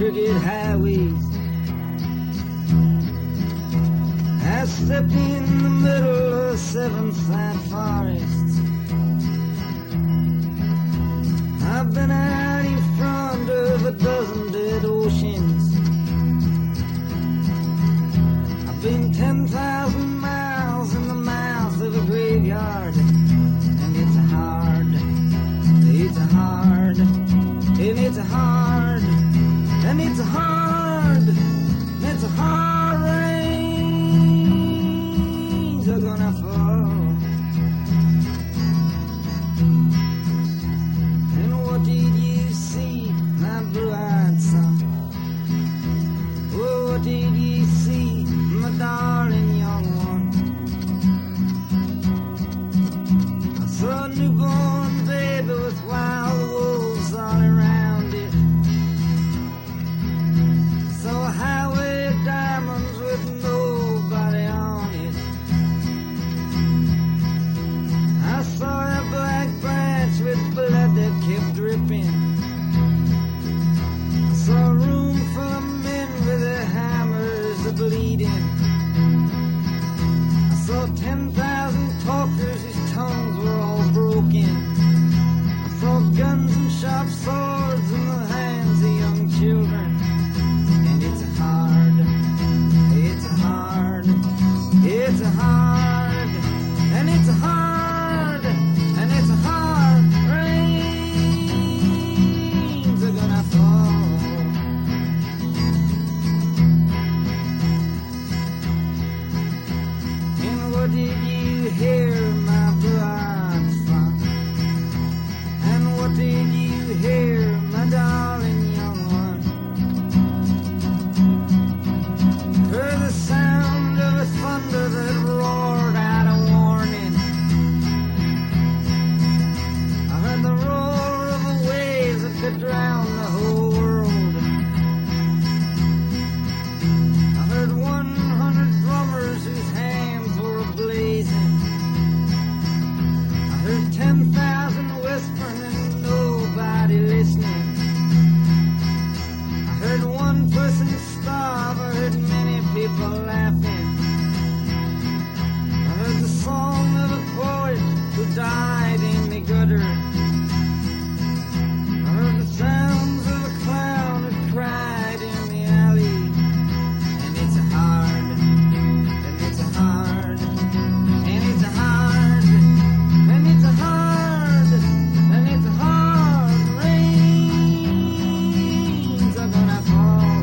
crooked highways. I stepped in the middle of 7-side forests. I've been out in front of a dozen dead oceans. I've been 10,000 miles in the mouth of a graveyard. And it's a hard, it's a hard, and it's a hard, and it's a hard, it's a hard rains are gonna fall. And what did you see, my blue-eyed son? Oh, what did you see, my darling young one? I saw a newborn baby with wild wolves all around it. I saw a highway of diamonds with nobody on it. I saw a black branch with blood that kept dripping. I saw a room full of men with their hammers a-bleeding. I saw 10,000 talkers whose tongues were all broken. I saw guns and sharp swords in the hands of young children. And it's a hard, it's a hard, it's a hard, and it's a hard, and it's a hard rains are gonna fall. And what did you hear, my blue-eyed son? And what did you hear, my darling young one? Heard the sound of a thunder that roared out a warning. I heard the roar of a wave that could drown the whole world. I heard 100 drummers whose hands were blazing. I heard 10,000 whispering and nobody listening. I heard one person starve. I heard many people laughing. I heard the song of a poet who died in the gutter. I heard the sounds of a clown who cried in the alley. And it's a hard, and it's a hard, and it's a hard, and it's a hard, and it's a hard rains are gonna fall.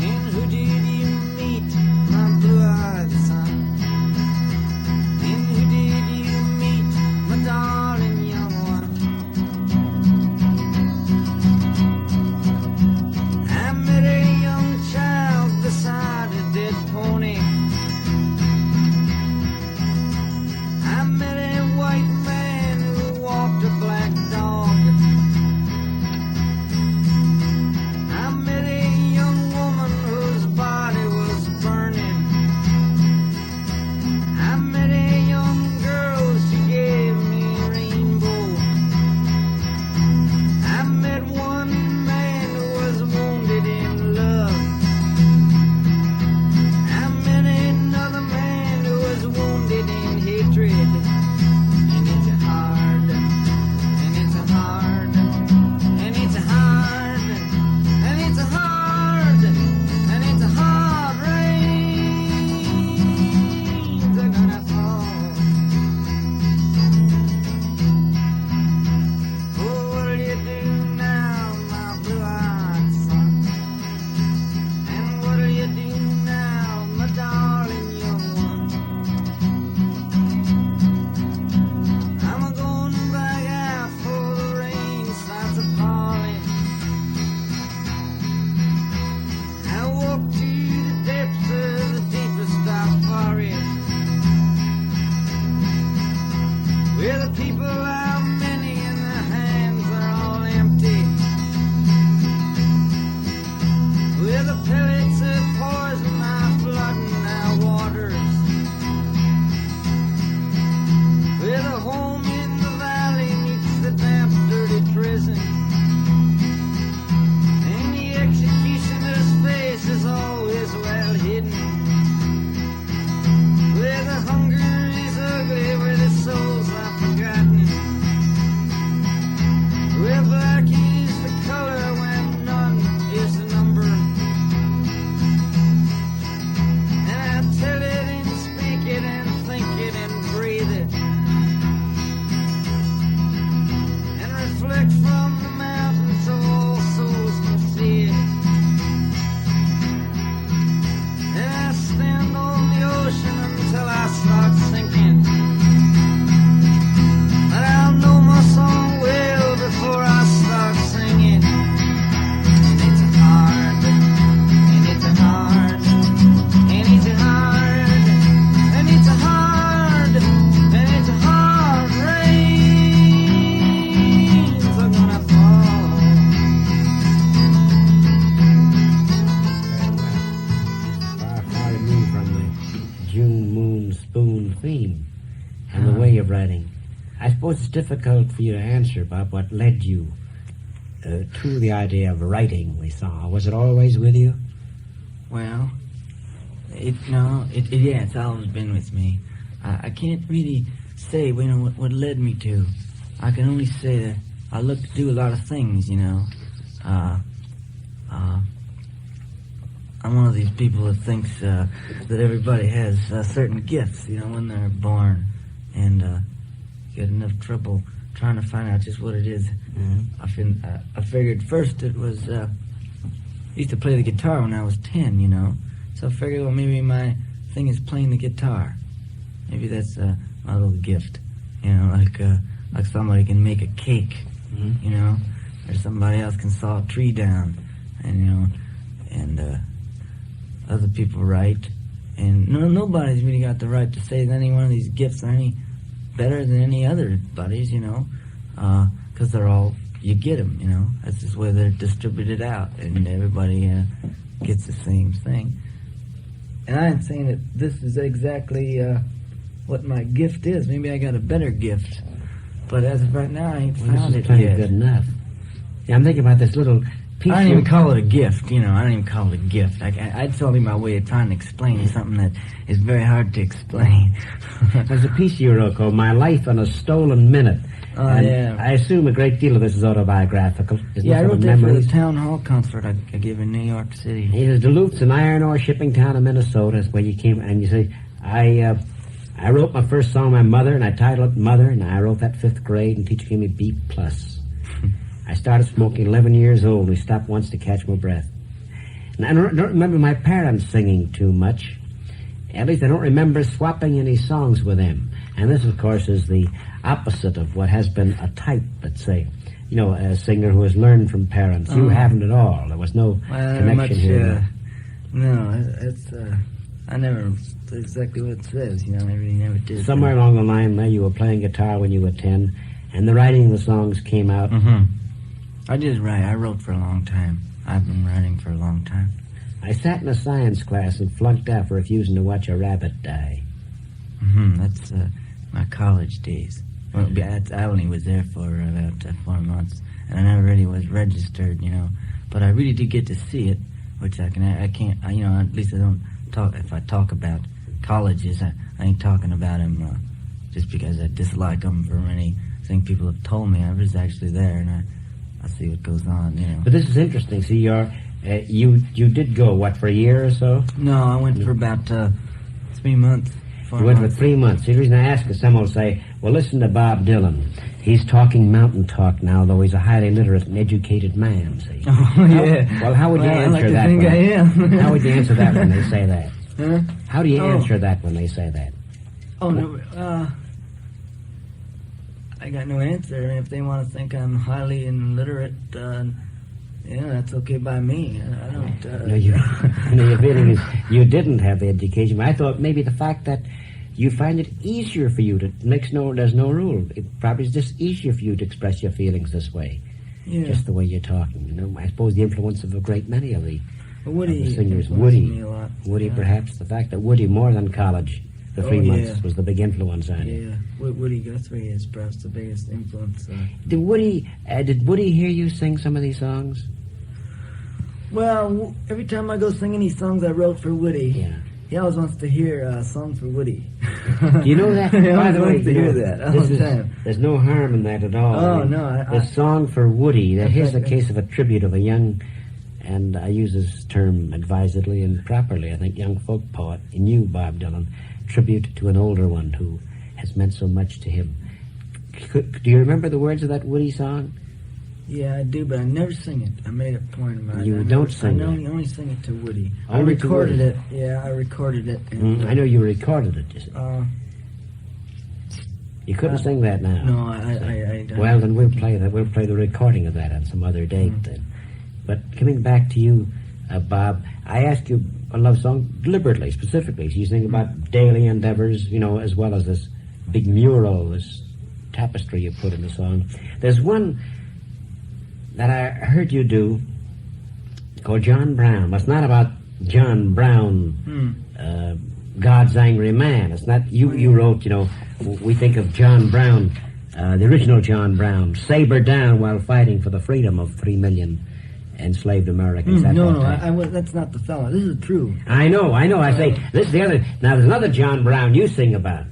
And who did you meet, my blue-eyed son? And who did you meet, my darling young one? I met a young child beside a dead pony. I met a white man who walked a black dog. I met a young woman whose body was burning. I met a young girl, she gave me a rainbow. I met one man who was wounded in love. I met another man who was wounded in hatred. And it's a hard, and it's a hard, and it's a hard, and it's a hard, and it's a hard rains are gonna fall. Oh, what'll you do now, my blue-eyed son? And what'll you do now, my darling young one? I'm going back out for the rain starts a-falling. I walk to the depths of the deepest dark forest, where the people are many and their hands are all empty, where the pellets of poison are flooding our waters, where the home in the valley meets the damp, dirty prison. I suppose it's difficult for you to answer, Bob, what led you to the idea of writing the song. Was it always with you? Well, it's always been with me. I can't really say, what led me to. I can only say that I look to do a lot of things, I'm one of these people that thinks that everybody has certain gifts, when they're born, and get enough trouble trying to find out just what it is. Mm-hmm. I figured first it was, I used to play the guitar when I was 10, so I figured, well, maybe my thing is playing the guitar. Maybe that's my little gift, like somebody can make a cake, mm-hmm. Or somebody else can saw a tree down, and other people write, and nobody's really got the right to say that any one of these gifts are any better than any other buddies, because they're all, you get them, that's just where they're distributed out, and everybody gets the same thing. And I ain't saying that this is exactly what my gift is. Maybe I got a better gift, but as of right now, I ain't found it yet. Good enough. Yeah, I'm thinking about this little piece. I don't even call it a gift, I don't even call it a gift. I'd only my way of trying to explain something that is very hard to explain. There's a piece you wrote called My Life in a Stolen Minute. Yeah. I assume a great deal of this is autobiographical. I wrote that for the town hall concert I gave in New York City. Duluth's an iron ore shipping town in Minnesota. Is where you came, and you say, I wrote my first song, My Mother, and I titled it Mother, and I wrote that 5th grade, and teacher gave me B+. I started smoking 11 years old. We stopped once to catch my breath. And I don't remember my parents singing too much. At least I don't remember swapping any songs with them. And this, of course, is the opposite of what has been a type, let's say. A singer who has learned from parents. You haven't at all. There was no connection here. No, it's, I never, exactly what it says, I really never did. Somewhere along the line there, you were playing guitar when you were 10, and the writing of the songs came out. Mm-hmm. I did write. I wrote for a long time. I've been writing for a long time. I sat in a science class and flunked out for refusing to watch a rabbit die. Mm-hmm. That's my college days. Well, I only was there for about 4 months, and I never really was registered, But I really did get to see it, which I can't, at least I don't talk. If I talk about colleges, I ain't talking about them just because I dislike them for anything people have told me. I was actually there, and I see what goes on, But this is interesting. See, you did go, what, for a year or so? No, I went for about 3 months. You went for 3 months. The reason I ask is someone will say, well, listen to Bob Dylan. He's talking mountain talk now, though he's a highly literate and educated man, see? Oh, yeah. How would you answer that? I think I am. How would you answer that when they say that? Huh? How do you answer that when they say that? Oh, no, I got no answer. If they want to think I'm highly illiterate, that's okay by me. I don't... Your feeling is you didn't have the education. But I thought maybe the fact that you find it easier for you to... There's no rule. It probably is just easier for you to express your feelings this way. Yeah. Just the way you're talking. I suppose the influence of a great many of the singers. Me a lot. Woody, perhaps. The fact that Woody, more than college... The 3 months was the big influence on you. Yeah, Woody Guthrie is perhaps the biggest influence. Did Woody hear you sing some of these songs? Well, every time I go sing any songs I wrote for Woody, he always wants to hear a song for Woody. Do you know that? He always wants to hear that all the time. There's no harm in that at all. Oh, no. The song for Woody, here's a case of a tribute of a young, and I use this term advisedly and properly, I think, young folk poet. He knew Bob Dylan. Tribute to an older one who has meant so much to him. Do you remember the words of that Woody song? Yeah, I do, but I never sing it. I made a point of mine. You don't sing it? I only sing it to Woody. Only I recorded it. Yeah, I recorded it. And, I know you recorded it, you see. You couldn't sing that now. No, I don't. Well, then we'll play that. We'll play the recording of that on some other date then. But coming back to you, Bob, I asked you a love song deliberately, specifically. So you sing about daily endeavors, as well as this big mural, this tapestry you put in the song. There's one that I heard you do called John Brown. But it's not about John Brown, God's angry man. It's not, you wrote, we think of John Brown, The original John Brown, saber down while fighting for the freedom of 3 million enslaved Americans. That's not the fella. This is true. I know. I say, this is the other. Now, there's another John Brown you sing about,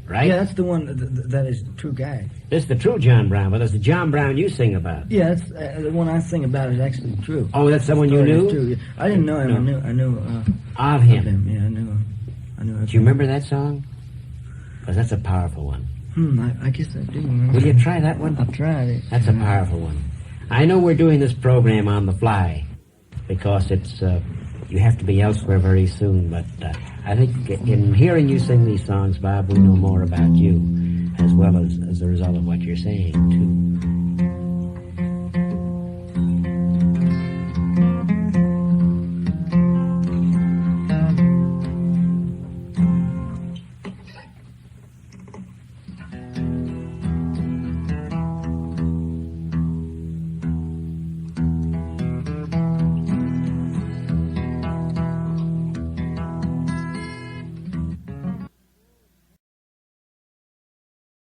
right? Yeah, that's the one that is the true guy. This is the true John Brown, but there's the John Brown you sing about. Yeah, that's, the one I sing about is actually true. Oh, that's someone you knew? True, yeah. I didn't know him. No. I knew of him. Yeah, I knew him. Do you remember that song? Because that's a powerful one. I guess I do remember. Will you try that one? I'll try it. That's a powerful one. I know we're doing this program on the fly because it's you have to be elsewhere very soon, but I think in hearing you sing these songs, Bob, we know more about you as well as a result of what you're saying, too.